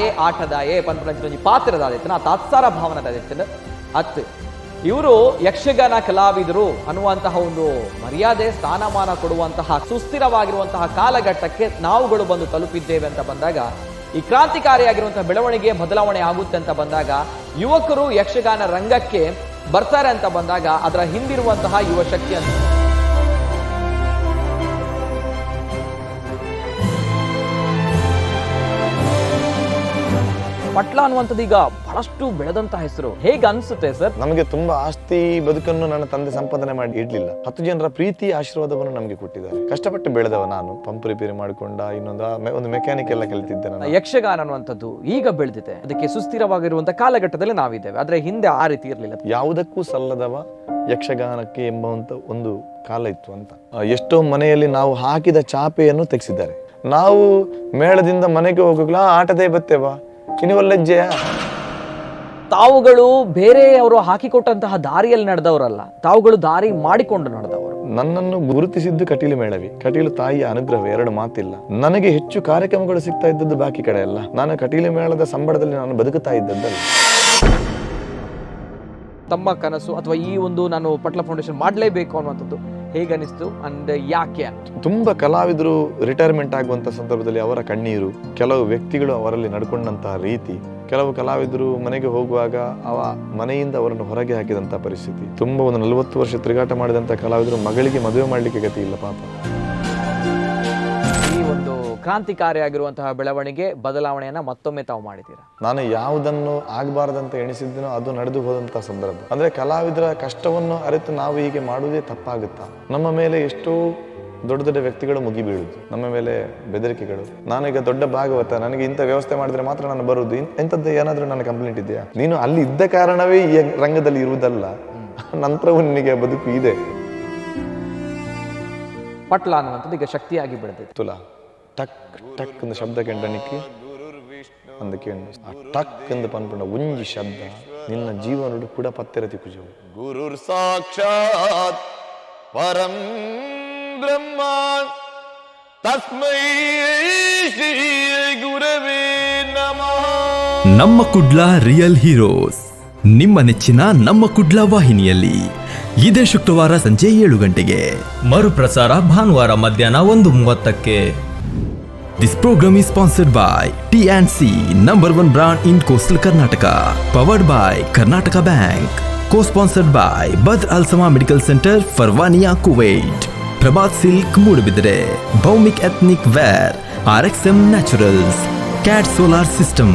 ಆಯೆ ಆಟದಾಯೆ ಪಂಪನಂಚಿನ ಪಾತ್ರದಾದಿತ್ತನ ತಾತ್ಸಾರ ಭಾವನದಾದಿತ್ತನ ಅತ್ತು ಇವರು ಯಕ್ಷಗಾನ ಕಲಾವಿದರು ಅನ್ನುವಂತಹ ಒಂದು ಮರ್ಯಾದೆ ಸ್ಥಾನಮಾನ ಕೊಡುವಂತಹ ಸುಸ್ಥಿರವಾಗಿರುವಂತಹ ಕಾಲಘಟ್ಟಕ್ಕೆ ನಾವುಗಳು ಬಂದು ತಲುಪಿದ್ದೇವೆ ಅಂತ ಬಂದಾಗ, ಈ ಕ್ರಾಂತಿಕಾರಿಯಾಗಿರುವಂತಹ ಬೆಳವಣಿಗೆ ಬದಲಾವಣೆ ಆಗುತ್ತೆ ಅಂತ ಬಂದಾಗ, ಯುವಕರು ಯಕ್ಷಗಾನ ರಂಗಕ್ಕೆ ಬರ್ತಾರೆ ಅಂತ ಬಂದಾಗ ಅದರ ಹಿಂದಿರುವಂತಹ ಯುವ ಶಕ್ತಿ ಅಂತ ಪಟ್ಲ ಅನ್ನುವಂಥದ್ದು ಈಗ ಬಹಳಷ್ಟು ಬೆಳೆದಂತ ಹೆಸರು. ಹೇಗೆ ಅನ್ಸುತ್ತೆ ಸರ್? ನಮಗೆ ತುಂಬಾ ಆಸ್ತಿ ಬದುಕನ್ನು ನನ್ನ ತಂದೆ ಸಂಪಾದನೆ ಮಾಡಿ ಇಡ್ಲಿಲ್ಲ. 10 ಜನರ ಪ್ರೀತಿ ಆಶೀರ್ವಾದವನ್ನು ನಮಗೆ ಕೊಟ್ಟಿದ್ದಾರೆ. ಕಷ್ಟಪಟ್ಟು ಬೆಳೆದವ ನಾನು. ಪಂಪ್ ರಿಪೇರಿ ಮಾಡಿಕೊಂಡ ಒಂದು ಮೆಕ್ಯಾನಿಕ್ ಎಲ್ಲ ಕಲಿತಿದ್ದೆ ನಾನು. ಯಕ್ಷಗಾನ ಅನ್ನುವಂಥದ್ದು ಈಗ ಬೆಳೆದಿದೆ, ಅದಕ್ಕೆ ಸುಸ್ಥಿರವಾಗಿರುವಂತಹ ಕಾಲಘಟ್ಟದಲ್ಲಿ ನಾವಿದ್ದೇವೆ. ಆದ್ರೆ ಹಿಂದೆ ಆ ರೀತಿ ಇರಲಿಲ್ಲ. ಯಾವುದಕ್ಕೂ ಸಲ್ಲದವ ಯಕ್ಷಗಾನಕ್ಕೆ ಎಂಬಂತ ಒಂದು ಕಾಲ ಇತ್ತು ಅಂತ. ಎಷ್ಟೋ ಮನೆಯಲ್ಲಿ ನಾವು ಹಾಕಿದ ಚಾಪೆಯನ್ನು ತೆಗೆಸಿದ್ದಾರೆ. ನಾವು ಮೇಳದಿಂದ ಮನೆಗೆ ಹೋಗಲ್ಲ ಆಟದೇ ಬತ್ತೇವಾ ಲಜ್ಜೆಯ. ತಾವುಗಳು ಬೇರೆಯವರು ಹಾಕಿಕೊಟ್ಟಂತಹ ದಾರಿಯಲ್ಲಿ ನಡೆದವರಲ್ಲ, ತಾವುಗಳು ದಾರಿ ಮಾಡಿಕೊಂಡು ನಡೆದವರು. ನನ್ನನ್ನು ಗುರುತಿಸಿದ್ದು ಕಟೀಲು ಮೇಳವಿ, ಕಟೀಲು ತಾಯಿಯ ಅನುಗ್ರಹ, 2 ಮಾತಿಲ್ಲ. ನನಗೆ ಹೆಚ್ಚು ಕಾರ್ಯಕ್ರಮಗಳು ಸಿಗ್ತಾ ಇದ್ದದ್ದು ಬಾಕಿ ಕಡೆ ಅಲ್ಲ. ನಾನು ಕಟೀಲು ಮೇಳದ ಸಂಬಳದಲ್ಲಿ ನಾನು ಬದುಕುತ್ತಾ ಇದ್ದದ್ದಲ್ಲ. ತಮ್ಮ ಕನಸು ಅಥವಾ ಈ ಒಂದು ನಾನು ಪಟ್ಲ ಫೌಂಡೇಶನ್ ಮಾಡಲೇಬೇಕು ಅನ್ನುವಂಥದ್ದು ಹೇಗೆ ಅನಿಸ್ತು ಅಂಡ್ ಯಾಕೆ? ತುಂಬಾ ಕಲಾವಿದರು ರಿಟೈರ್ಮೆಂಟ್ ಆಗುವಂತ ಸಂದರ್ಭದಲ್ಲಿ ಅವರ ಕಣ್ಣೀರು, ಕೆಲವು ವ್ಯಕ್ತಿಗಳು ಅವರಲ್ಲಿ ನಡ್ಕೊಂಡಂತಹ ರೀತಿ, ಕೆಲವು ಕಲಾವಿದರು ಮನೆಗೆ ಹೋಗುವಾಗ ಮನೆಯಿಂದ ಅವರನ್ನು ಹೊರಗೆ ಹಾಕಿದಂತ ಪರಿಸ್ಥಿತಿ. ತುಂಬಾ ಒಂದು 40 ವರ್ಷ ತಿರುಗಾಟ ಮಾಡಿದಂತ ಕಲಾವಿದರು ಮಗಳಿಗೆ ಮದುವೆ ಮಾಡ್ಲಿಕ್ಕೆ ಗತಿ ಇಲ್ಲ ಪಾಪ. ಈ ಒಂದು ಕ್ರಾಂತಿಕಾರಿಯಾಗಿರುವಂತಹ ಬೆಳವಣಿಗೆ ಬದಲಾವಣೆಯನ್ನ ಮತ್ತೊಮ್ಮೆ ತಾವು ಮಾಡಿದ್ದೀರಾ. ನಾನು ಯಾವುದನ್ನು ಆಗಬಾರದಂತ ಎಣಿಸಿದ್ದನೋ ಅದು ನಡೆದು ಹೋದಂತಹ ಸಂದರ್ಭ. ಅಂದ್ರೆ ಕಲಾವಿದರ ಕಷ್ಟವನ್ನು ಅರಿತು ನಾವು ಹೀಗೆ ಮಾಡುವುದೇ ತಪ್ಪಾಗುತ್ತಾ? ನಮ್ಮ ಮೇಲೆ ಎಷ್ಟೋ ದೊಡ್ಡ ದೊಡ್ಡ ವ್ಯಕ್ತಿಗಳು ಮುಗಿ ಬೀಳುದು, ನಮ್ಮ ಮೇಲೆ ಬೆದರಿಕೆಗಳು. ನಾನೀಗ ದೊಡ್ಡ ಭಾಗವತ, ನನಗೆ ಇಂಥ ವ್ಯವಸ್ಥೆ ಮಾಡಿದ್ರೆ ಮಾತ್ರ ನಾನು ಬರುವುದು, ಎಂಥದ್ದು ಏನಾದ್ರೂ ನನ್ನ ಕಂಪ್ಲೇಂಟ್ ಇದೆಯಾ? ನೀನು ಅಲ್ಲಿ ಇದ್ದ ಕಾರಣವೇ ಈ ರಂಗದಲ್ಲಿ ಇರುವುದಲ್ಲ, ನಂತರವೂ ನಿನಗೆ ಬದುಕು ಇದೆ. ಪಟ್ಲ ಅನ್ನುವಂಥದ್ದು ಈಗ ಶಕ್ತಿಯಾಗಿ ಬೆಳೆದಿದೆ. ತುಲಾ ಟಕ್ ಟಕ್ ಎಂದು ಶಬ್ದ ಕೆಂಡನಿಕ್ಕೆ ಅಂದ ಕೇಂದ್ರ ಟಕ್ ಎಂದು ಪನ್ಪಂಡ ಒಂಜಿ ಶಬ್ದ ನಿನ್ನ ಜೀವನಡು ಕೂಡ ಪತ್ತೆರತಿ ಕುಜವು. ಗುರುರ್ ಸಾಕ್ಷಾತ್ ಪರಂ ಬ್ರಹ್ಮ ತಸ್ಮೈ ಶ್ರೀ ಗುರವೇ ನಮಃ. ನಮ್ಮ ಕುಡ್ಲ ರಿಯಲ್ ಹೀರೋಸ್ ನಿಮ್ಮ ನೆಚ್ಚಿನ ನಮ್ಮ ಕುಡ್ಲ ವಾಹಿನಿಯಲ್ಲಿ ಇದೇ ಶುಕ್ರವಾರ ಸಂಜೆ 7 ಗಂಟೆಗೆ, ಮರುಪ್ರಸಾರ ಭಾನುವಾರ ಮಧ್ಯಾಹ್ನ 1:30ಕ್ಕೆ. This program is sponsored by T&C, #1 brand in coastal Karnataka, powered by Karnataka Bank, co-sponsored by Badr Al Sama Medical Center, Farwania, Kuwait, Prabhat Silk, Mudabidre, Bhaumik Ethnic Wear, RXM Naturals, CAT Solar System.